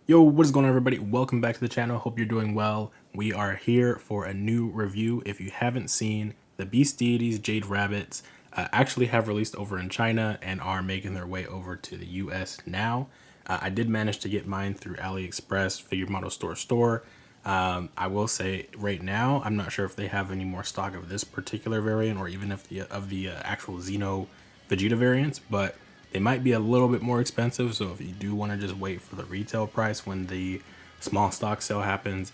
Yo, what is going on, everybody? Welcome back to the channel. Hope you're doing well. We are here for a new review. If you haven't seen, the Beast Deities Jade Rabbits actually have released over in China and are making their way over to the US now. I did manage to get mine through AliExpress, Figure Model Store. I will say right now, I'm not sure if they have any more stock of this particular variant or even if the actual Xeno Vegeta variants, but they might be a little bit more expensive, so if you do want to just wait for the retail price when the small stock sale happens,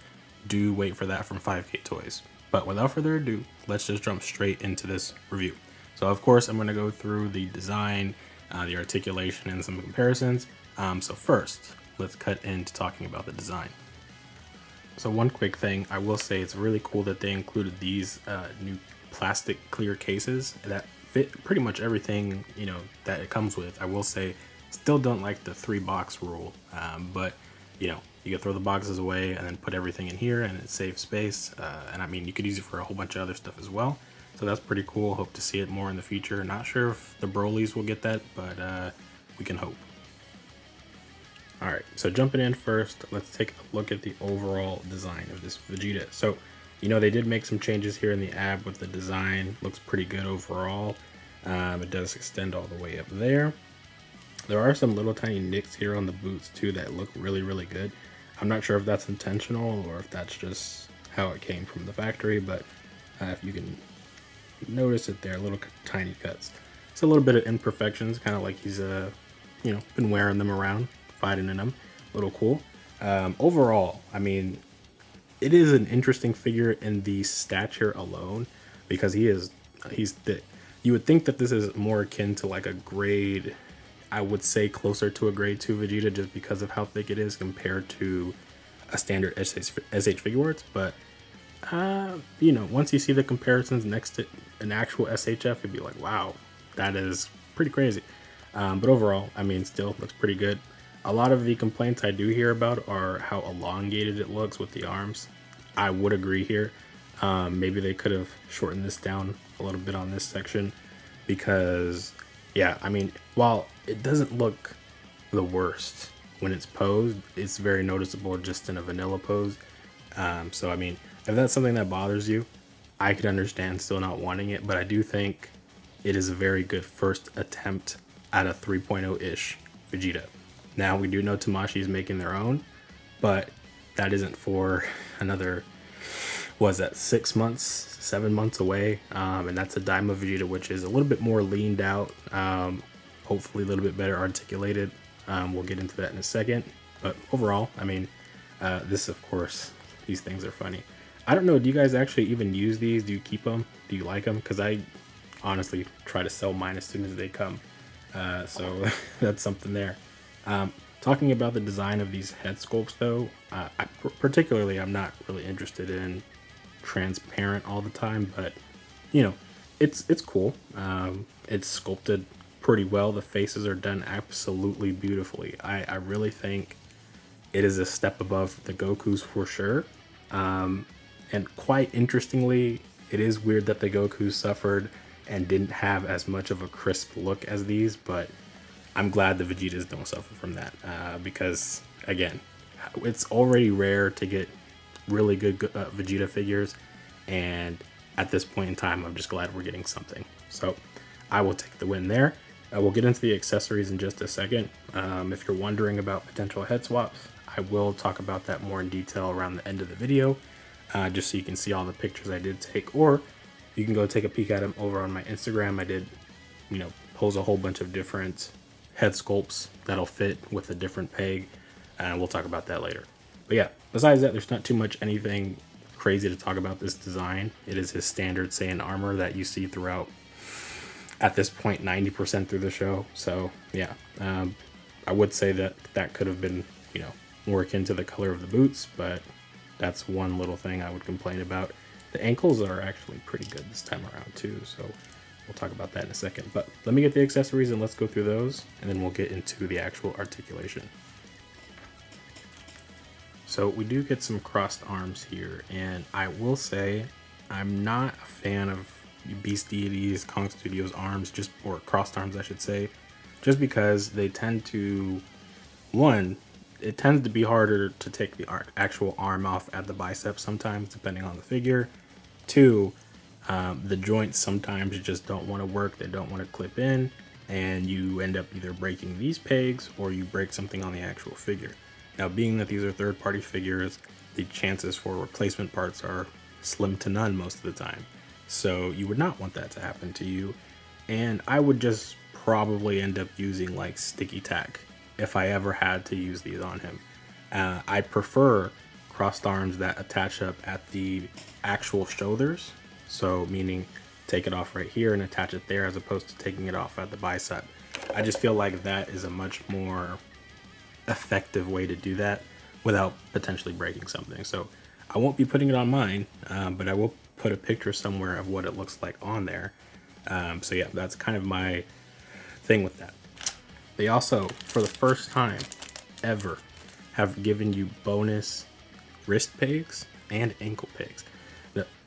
do wait for that from 5K Toys. But without further ado, let's just jump straight into this review. So of course, I'm going to go through the design, the articulation, and some comparisons. So first, let's cut into talking about the design. So one quick thing, I will say it's really cool that they included these new plastic clear cases that fit pretty much everything, that it comes with. I will say, still don't like the 3-box rule, but you can throw the boxes away and then put everything in here and it saves space. And I mean, you could use it for a whole bunch of other stuff as well. So that's pretty cool. Hope to see it more in the future. Not sure if the Brolys will get that, but we can hope. Alright, so jumping in first, let's take a look at the overall design of this Vegeta. So, they did make some changes here in the ab with the design. Looks pretty good overall. It does extend all the way up there. There are some little tiny nicks here on the boots too that look really, really good. I'm not sure if that's intentional or if that's just how it came from the factory, but if you can notice it there, little tiny cuts. It's a little bit of imperfections, kind of like he's been wearing them around, fighting in them. A little cool. Overall, I mean, it is an interesting figure in the stature alone because he's thick. You would think that this is more akin to like a grade, I would say closer to a grade 2 Vegeta just because of how thick it is compared to a standard SHfiguarts. But, once you see the comparisons next to an actual SHF, you'd be like, wow, that is pretty crazy. But overall, I mean, still looks pretty good. A lot of the complaints I do hear about are how elongated it looks with the arms. I would agree here. Maybe they could have shortened this down a little bit on this section because, yeah, I mean, while it doesn't look the worst when it's posed, it's very noticeable just in a vanilla pose. So, I mean, if that's something that bothers you, I could understand still not wanting it, but I do think it is a very good first attempt at a 3.0-ish Vegeta. Now, we do know Tamashii is making their own, but that isn't for another, 6 months, 7 months away. And that's a Daima Vegeta, which is a little bit more leaned out, hopefully a little bit better articulated. We'll get into that in a second. But overall, I mean, this, of course, these things are funny. I don't know, do you guys actually even use these? Do you keep them? Do you like them? Because I honestly try to sell mine as soon as they come. So that's something there. Talking about the design of these head sculpts, though, I'm not really interested in transparent all the time, but it's cool. It's sculpted pretty well. The faces are done absolutely beautifully. I really think it is a step above the Gokus for sure. And quite interestingly, it is weird that the Gokus suffered and didn't have as much of a crisp look as these, but I'm glad the Vegetas don't suffer from that because, again, it's already rare to get really good Vegeta figures, and at this point in time, I'm just glad we're getting something. So I will take the win there. We'll get into the accessories in just a second. If you're wondering about potential head swaps, I will talk about that more in detail around the end of the video, just so you can see all the pictures I did take, or you can go take a peek at them over on my Instagram. I did, pose a whole bunch of different head sculpts that'll fit with a different peg, and we'll talk about that later. But yeah, besides that, there's not too much anything crazy to talk about this design. It is his standard Saiyan armor that you see throughout, at this point, 90% through the show. So yeah, I would say that could have been, more akin to the color of the boots, but that's one little thing I would complain about. The ankles are actually pretty good this time around too, so we'll talk about that in a second. But let me get the accessories and let's go through those, and then we'll get into the actual articulation. So we do get some crossed arms here, and I will say I'm not a fan of Beast Deities, Kong Studios arms, or crossed arms I should say, just because they tend to, one, it tends to be harder to take the actual arm off at the bicep sometimes, depending on the figure. Two, the joints sometimes just don't want to work, they don't want to clip in, and you end up either breaking these pegs or you break something on the actual figure. Now, being that these are third-party figures, the chances for replacement parts are slim to none most of the time. So you would not want that to happen to you. And I would just probably end up using like sticky tack if I ever had to use these on him. I prefer crossed arms that attach up at the actual shoulders. So meaning take it off right here and attach it there as opposed to taking it off at the bicep. I just feel like that is a much more effective way to do that without potentially breaking something. So I won't be putting it on mine, but I will put a picture somewhere of what it looks like on there. So yeah, that's kind of my thing with that. They also, for the first time ever, have given you bonus wrist pegs and ankle pegs.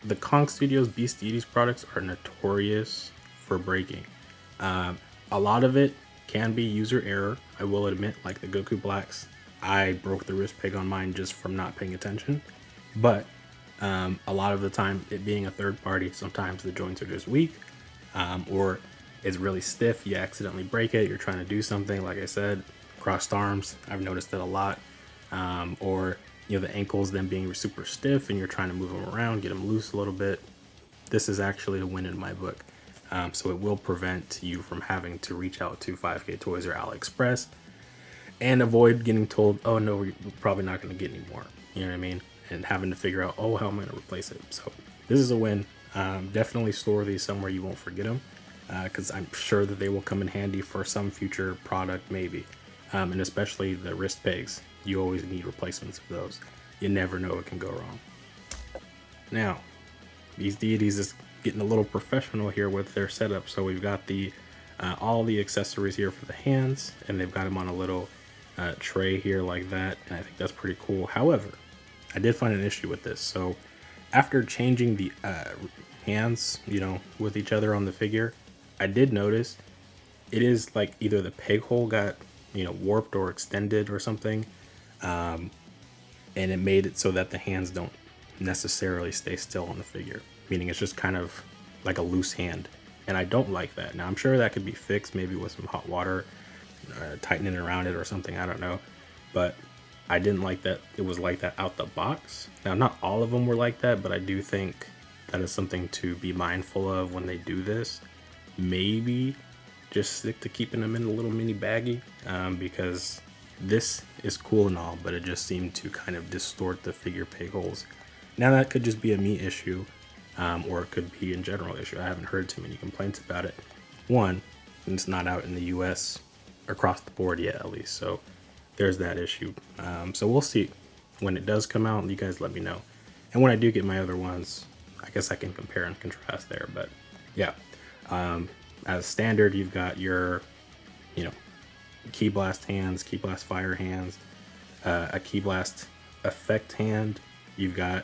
The Kong Studios Beast Deities products are notorious for breaking. A lot of it can be user error, I will admit, like the Goku Blacks. I broke the wrist peg on mine just from not paying attention. But a lot of the time, it being a third party, sometimes the joints are just weak, or it's really stiff, you accidentally break it, you're trying to do something, like I said, crossed arms, I've noticed it a lot, or the ankles then being super stiff and you're trying to move them around, get them loose a little bit. This is actually a win in my book. So it will prevent you from having to reach out to 5K Toys or AliExpress and avoid getting told, oh no, we're probably not going to get any more. You know what I mean? And having to figure out, oh, how am I going to replace it? So this is a win. Definitely store these somewhere you won't forget them, because I'm sure that they will come in handy for some future product maybe. And especially the wrist pegs. You always need replacements of those. You never know what can go wrong. Now, these Deities is getting a little professional here with their setup. So we've got the all the accessories here for the hands, and they've got them on a little tray here like that, and I think that's pretty cool. However, I did find an issue with this. So after changing the hands, with each other on the figure, I did notice it is like either the peg hole got warped or extended or something, and it made it so that the hands don't necessarily stay still on the figure, meaning it's just kind of like a loose hand, and I don't like that. Now I'm sure that could be fixed maybe with some hot water, tightening around it or something, I don't know, but I didn't like that it was like that out the box. Now not all of them were like that, but I do think that is something to be mindful of when they do this. Maybe just stick to keeping them in a little mini baggie, because this is cool and all, but it just seemed to kind of distort the figure peg holes. Now that could just be a me issue, or it could be in general issue. I haven't heard too many complaints about it. One, it's not out in the US across the board yet, at least, so there's that issue. So we'll see when it does come out. You guys let me know, and when I do get my other ones, I guess I can compare and contrast there. But yeah, as standard, you've got your Ki Blast hands, Ki Blast fire hands, a Ki Blast effect hand. You've got,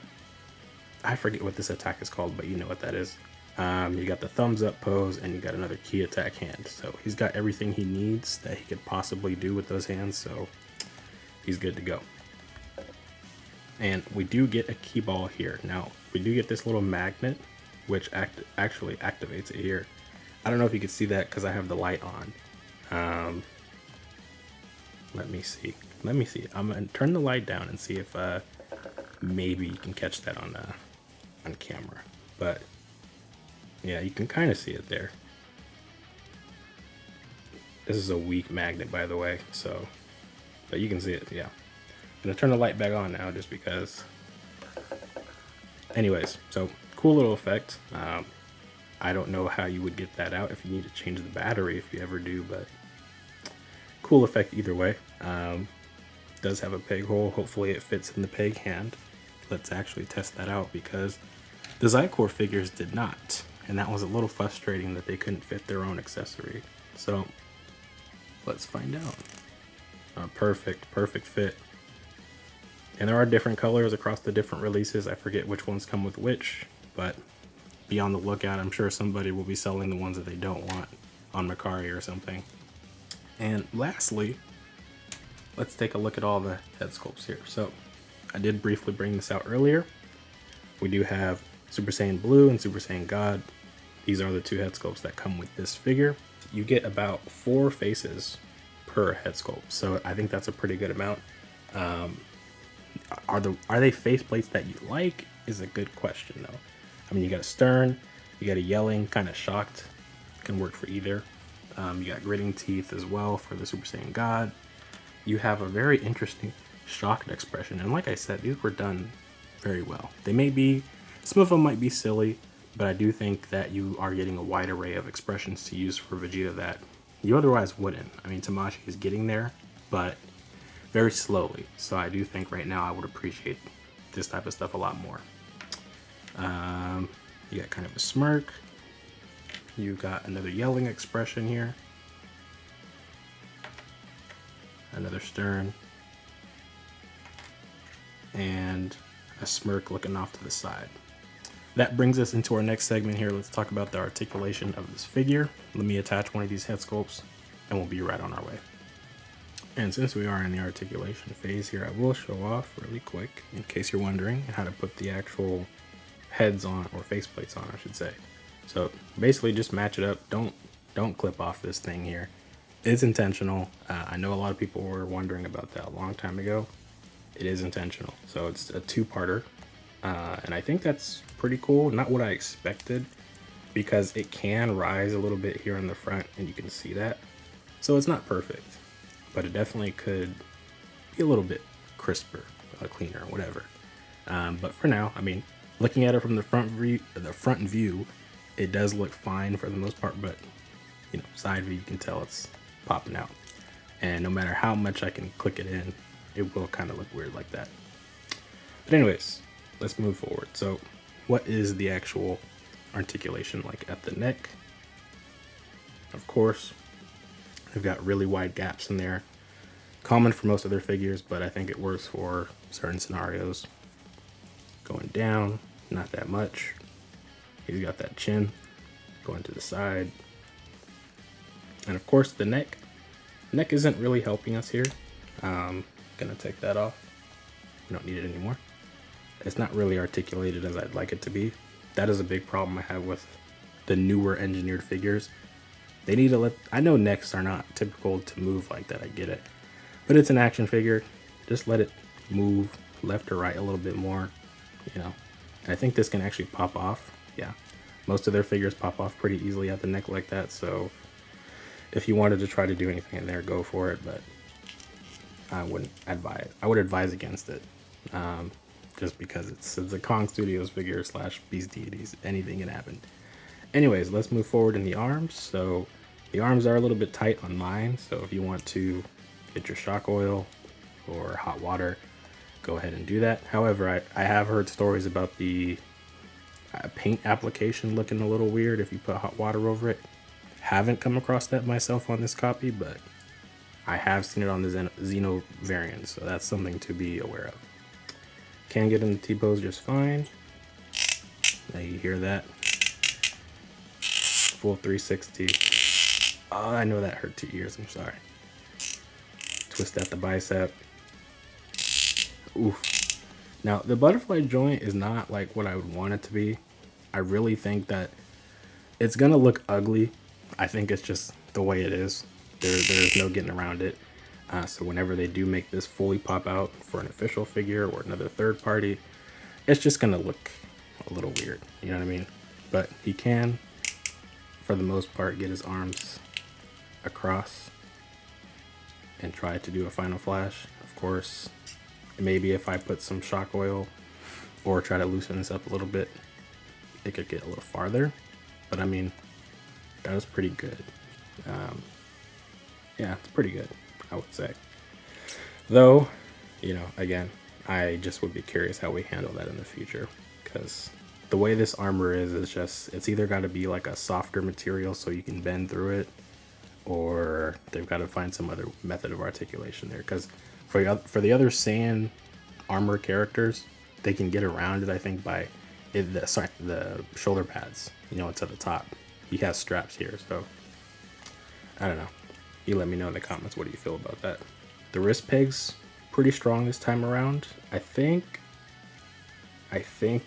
I forget what this attack is called, but you know what that is. You got the thumbs up pose, and you got another key attack hand. So he's got everything he needs that he could possibly do with those hands, so he's good to go. And we do get a key ball here. Now we do get this little magnet which actually activates it here. I don't know if you can see that because I have the light on. Let me see. I'm gonna turn the light down and see if maybe you can catch that on camera. But yeah, you can kind of see it there. This is a weak magnet, by the way, so, but you can see it. Yeah, I'm gonna turn the light back on now just because. Anyways, so cool little effect. I don't know how you would get that out if you need to change the battery, if you ever do, but cool effect either way. Does have a peg hole. Hopefully it fits in the peg hand. Let's actually test that out, because the Zycore figures did not, and that was a little frustrating that they couldn't fit their own accessory. So let's find out. Perfect fit. And there are different colors across the different releases. I forget which ones come with which, but be on the lookout. I'm sure somebody will be selling the ones that they don't want on Mercari or something. And lastly, let's take a look at all the head sculpts here. So I did briefly bring this out earlier. We do have Super Saiyan Blue and Super Saiyan God. These are the two head sculpts that come with this figure. You get about 4 faces per head sculpt, so I think that's a pretty good amount. Are they face plates that you like is a good question though. I mean, you got a stern, you got a yelling, kind of shocked, can work for either. You got gritting teeth as well for the Super Saiyan God. You have a very interesting shocked expression, and like I said, these were done very well. They may be, some of them might be silly, but I do think that you are getting a wide array of expressions to use for Vegeta that you otherwise wouldn't. I mean, Tamashii is getting there, but very slowly. So I do think right now I would appreciate this type of stuff a lot more. You got kind of a smirk. You got another yelling expression here. Another stern. And a smirk looking off to the side. That brings us into our next segment here. Let's talk about the articulation of this figure. Let me attach one of these head sculpts and we'll be right on our way. And since we are in the articulation phase here, I will show off really quick, in case you're wondering, how to put the actual heads on, or faceplates on, I should say. So basically just match it up. Don't clip off this thing here. It's intentional. I know a lot of people were wondering about that a long time ago. It is intentional. So it's a 2-parter. And I think that's pretty cool. Not what I expected, because it can rise a little bit here in the front and you can see that. So it's not perfect, but it definitely could be a little bit crisper, cleaner, whatever. But for now, I mean, looking at it from the front view, it does look fine for the most part, but you know, side view, you can tell it's popping out. And no matter how much I can click it in, it will kind of look weird like that. But anyways, let's move forward. So what is the actual articulation like at the neck? Of course, they've got really wide gaps in there. Common for most of their figures, but I think it works for certain scenarios. Going down, not that much. He's got that chin going to the side. And of course the neck. Neck isn't really helping us here. Gonna take that off. We don't need it anymore. It's not really articulated as I'd like it to be. That is a big problem I have with the newer engineered figures. They need to I know necks are not typical to move like that, I get it. But it's an action figure. Just let it move left or right a little bit more, you know. And I think this can actually pop off. Yeah, most of their figures pop off pretty easily at the neck like that. So if you wanted to try to do anything in there, go for it. But I wouldn't advise. I would advise against it. Just because it's a Kong Studios figure / Beast Deities, anything can happen. Anyways, let's move forward in the arms. So the arms are a little bit tight on mine. So if you want to get your shock oil or hot water, go ahead and do that. However, I have heard stories about the paint application looking a little weird if you put hot water over it. Haven't come across that myself on this copy, but I have seen it on the Xeno variant, so that's something to be aware of. Can get in the T-pose just fine. Now you hear that. Full 360. Oh, I know that hurt 2 ears, I'm sorry. Twist at the bicep. Oof. Now, the butterfly joint is not like what I would want it to be. I really think that it's gonna look ugly. I think it's just the way it is. There's no getting around it. So whenever they do make this fully pop out for an official figure or another third party, it's just gonna look a little weird, you know what I mean? But he can, for the most part, get his arms across and try to do a final flash. Of course, maybe if I put some shock oil or try to loosen this up a little bit, it could get a little farther. But I mean, that was pretty good. Yeah, it's pretty good, I would say. Though, you know, again, I just would be curious how we handle that in the future, because the way this armor is just, it's either got to be like a softer material so you can bend through it, or they've got to find some other method of articulation there. Because for the other Saiyan armor characters, they can get around it, I think, by the shoulder pads. You know, it's at the top. He has straps here, so I don't know. You let me know in the comments, what do you feel about that? The wrist pegs pretty strong this time around. I think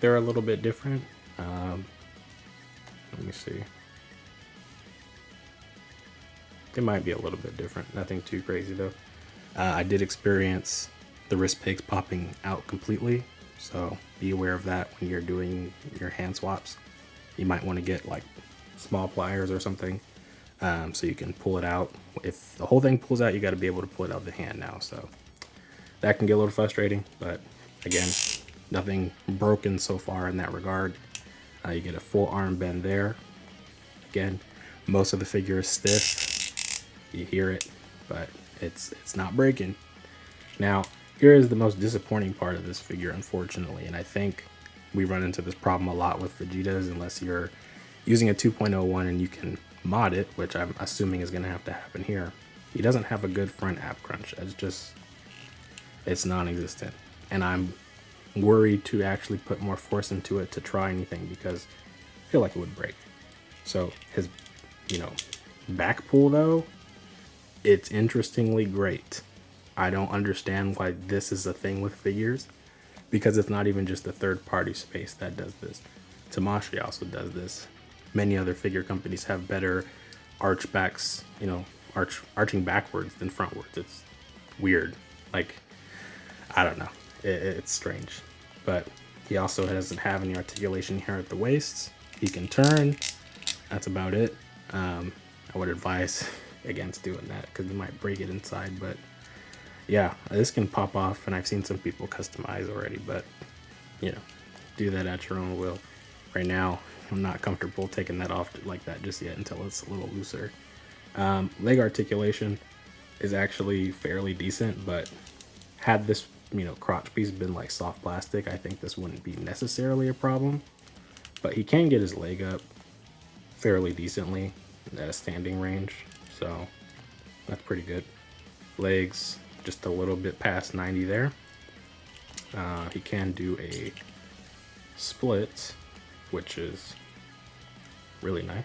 they're a little bit different. Let me see. They might be a little bit different. Nothing too crazy though. I did experience the wrist pegs popping out completely, so be aware of that when you're doing your hand swaps. You might want to get like small pliers or something, so you can pull it out. If the whole thing pulls out, you got to be able to pull it out of the hand now. So that can get a little frustrating, but again, nothing broken so far in that regard. You get a full arm bend there. Again, most of the figure is stiff. You hear it, but it's not breaking. Now, here is the most disappointing part of this figure, unfortunately, and I think we run into this problem a lot with Vegetas unless you're using a 2.01 and you can mod it, which I'm assuming is going to have to happen here. He doesn't have a good front ab crunch. It's non-existent, and I'm worried to actually put more force into it to try anything because I feel like it would break. So his, back pull though, it's interestingly great. I don't understand why this is a thing with figures, because it's not even just the third-party space that does this. Tamashii also does this. Many other figure companies have better archbacks, arching backwards than frontwards. It's weird. Like, I don't know. It's strange. But he also doesn't have any articulation here at the waist. He can turn. That's about it. I would advise against doing that because you might break it inside. But yeah, this can pop off, and I've seen some people customize already. But, do that at your own will. Right now, I'm not comfortable taking that off like that just yet until it's a little looser. Leg articulation is actually fairly decent, but had this crotch piece been like soft plastic, I think this wouldn't be necessarily a problem. But he can get his leg up fairly decently at a standing range, so that's pretty good. Legs just a little bit past 90 there. He can do a split, which is really nice.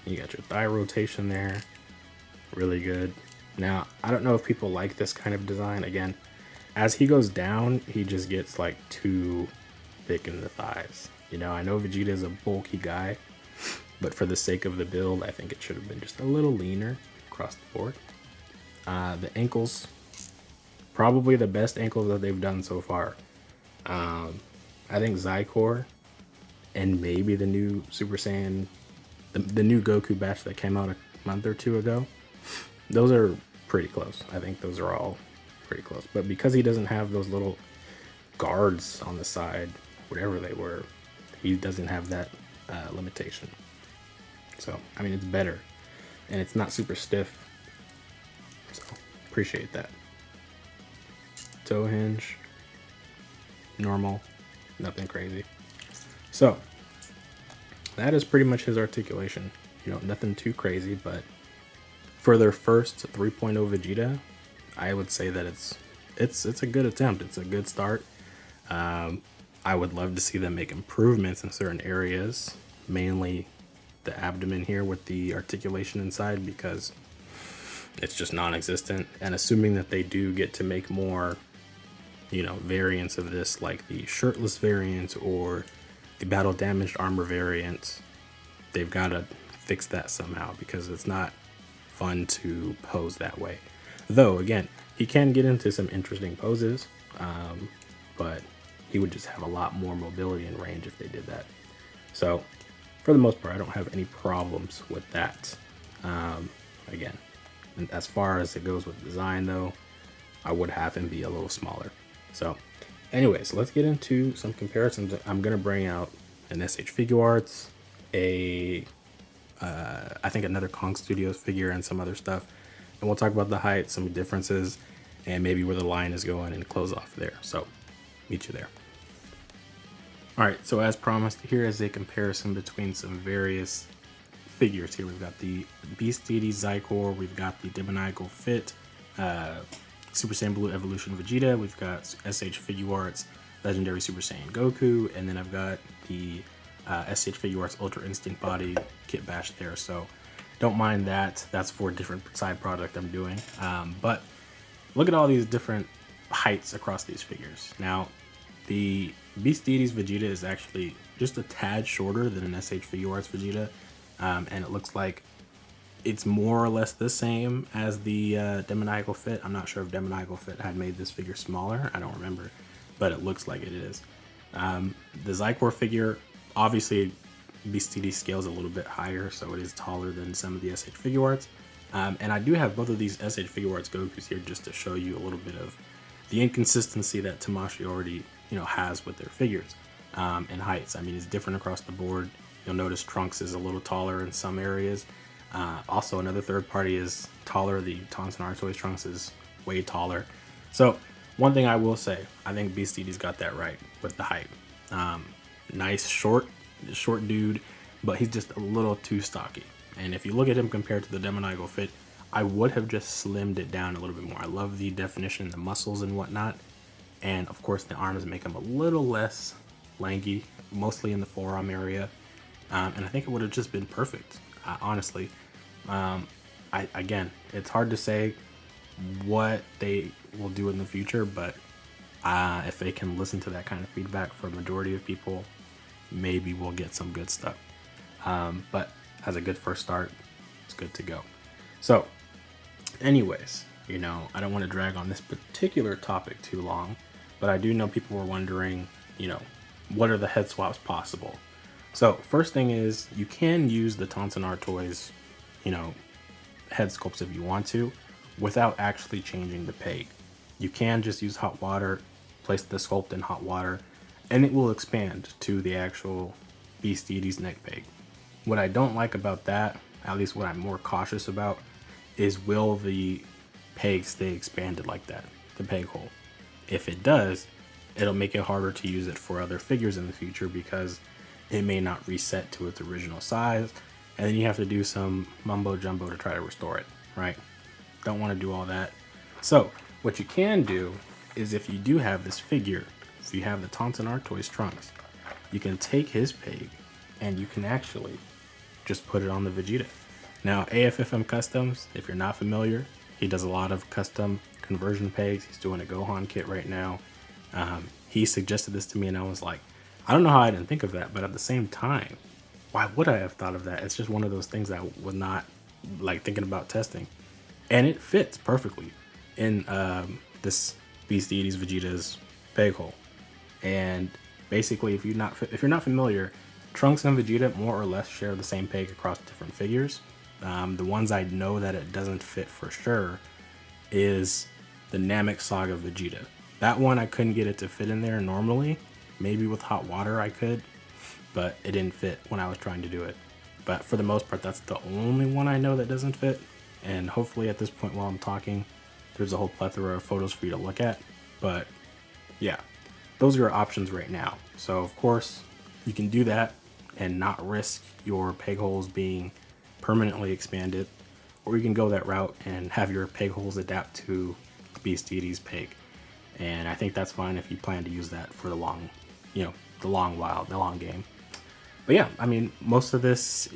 You got your thigh rotation there. Really good. Now, I don't know if people like this kind of design. Again, as he goes down, he just gets like too thick in the thighs. I know Vegeta is a bulky guy, but for the sake of the build, I think it should have been just a little leaner across the board. The ankles, probably the best ankles that they've done so far. I think Zycor and maybe the new Super Saiyan, the new Goku batch that came out a month or two ago, those are pretty close. I think those are all pretty close. But because he doesn't have those little guards on the side, whatever they were, he doesn't have that limitation. So, I mean, it's better. And it's not super stiff. So, appreciate that. Toe hinge. Normal. Nothing crazy. So, that is pretty much his articulation. Nothing too crazy, but for their first 3.0 Vegeta, I would say that it's a good attempt. It's a good start. I would love to see them make improvements in certain areas, mainly the abdomen here with the articulation inside, because it's just non-existent. And assuming that they do get to make more, variants of this, like the shirtless variant or the battle damaged armor variant, they've got to fix that somehow, because it's not fun to pose that way. Though, again, he can get into some interesting poses, but he would just have a lot more mobility and range if they did that. So, for the most part, I don't have any problems with that. Again, and as far as it goes with design, though, I would have him be a little smaller. So, anyways, let's get into some comparisons. I'm going to bring out an SHFiguarts, I think another Kong Studios figure, and some other stuff. And we'll talk about the height, some differences, and maybe where the line is going, and close off there. So, meet you there. Alright, so as promised, here is a comparison between some various figures here. We've got the Deities Zycor, we've got the Demoniacal Fit, Super Saiyan Blue Evolution Vegeta, we've got SHFiguarts Legendary Super Saiyan Goku, and then I've got the SHFiguarts Ultra Instinct Body Kit Bash there. So Don't mind that. That's for a different side project I'm doing. But look at all these different heights across these figures. Now, the Beast Deities Vegeta is actually just a tad shorter than an SHFiguarts Vegeta, and it looks like it's more or less the same as the Demoniacal Fit. I'm not sure if Demoniacal Fit had made this figure smaller. I don't remember, but it looks like it is. The Zycor figure, obviously, Beast Deity scales a little bit higher, so it is taller than some of the SHFiguarts. And I do have both of these SHFiguarts Gokus here just to show you a little bit of the inconsistency that Tamashii already, has with their figures and heights. I mean, it's different across the board. You'll notice Trunks is a little taller in some areas. Also, another third party is taller. The Tonson Toys Trunks is way taller. So, one thing I will say, I think Beast Deity's got that right with the height. Nice, short dude, but he's just a little too stocky. And if you look at him compared to the Demoniacal Fit, I would have just slimmed it down a little bit more. I love the definition, the muscles and whatnot. And of course, the arms make him a little less lanky, mostly in the forearm area. And I think it would have just been perfect, honestly. Again, it's hard to say what they will do in the future, but if they can listen to that kind of feedback from a majority of people, maybe we'll get some good stuff. But as a good first start, it's good to go. So anyways, I don't want to drag on this particular topic too long, but I do know people were wondering, what are the head swaps possible? So first thing is, you can use the Tonson Toys, head sculpts if you want to, without actually changing the peg. You can just use hot water, place the sculpt in hot water, and it will expand to the actual Beast Deity's neck peg. What I don't like about that, at least what I'm more cautious about, is will the peg stay expanded like that, the peg hole? If it does, it'll make it harder to use it for other figures in the future because it may not reset to its original size, and then you have to do some mumbo jumbo to try to restore it, right? Don't want to do all that. So what you can do is, if you do have this figure, if you have the Tonson Toys Trunks, you can take his peg and you can actually just put it on the Vegeta. Now, AFFM Customs, if you're not familiar, he does a lot of custom conversion pegs. He's doing a Gohan kit right now. He suggested this to me and I was like, I don't know how I didn't think of that, but at the same time, why would I have thought of that? It's just one of those things that I was not thinking about testing. And it fits perfectly in this Beast Deities Vegeta's peg hole. And basically, if you're not familiar, Trunks and Vegeta more or less share the same peg across different figures. The ones I know that it doesn't fit for sure is the Namek Saga Vegeta. That one I couldn't get it to fit in there normally. Maybe with hot water I could, but it didn't fit when I was trying to do it. But for the most part, that's the only one I know that doesn't fit. And hopefully at this point while I'm talking, there's a whole plethora of photos for you to look at. But yeah, those are your options right now. So of course, you can do that and not risk your peg holes being permanently expanded, or you can go that route and have your peg holes adapt to Beast Deity's peg. And I think that's fine if you plan to use that for the long game. But yeah, I mean, most of this,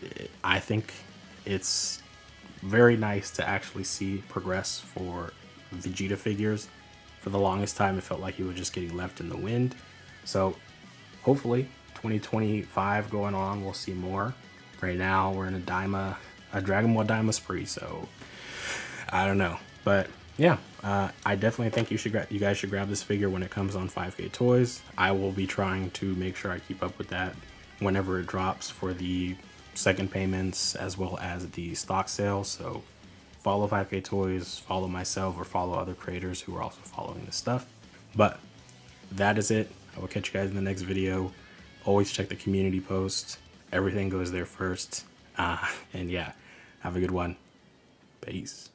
I think it's very nice to actually see progress for Vegeta figures. For the longest time, it felt like he was just getting left in the wind. So hopefully 2025 going on, we'll see more. Right now, we're in a Dragon Ball Daima spree, so I don't know. But yeah, I definitely think you guys should grab this figure when it comes on 5K Toys. I will be trying to make sure I keep up with that whenever it drops for the second payments as well as the stock sales. So follow 5K Toys, follow myself, or follow other creators who are also following this stuff. But that is it. I will catch you guys in the next video. Always check the community post. Everything goes there first. And yeah, have a good one. Peace.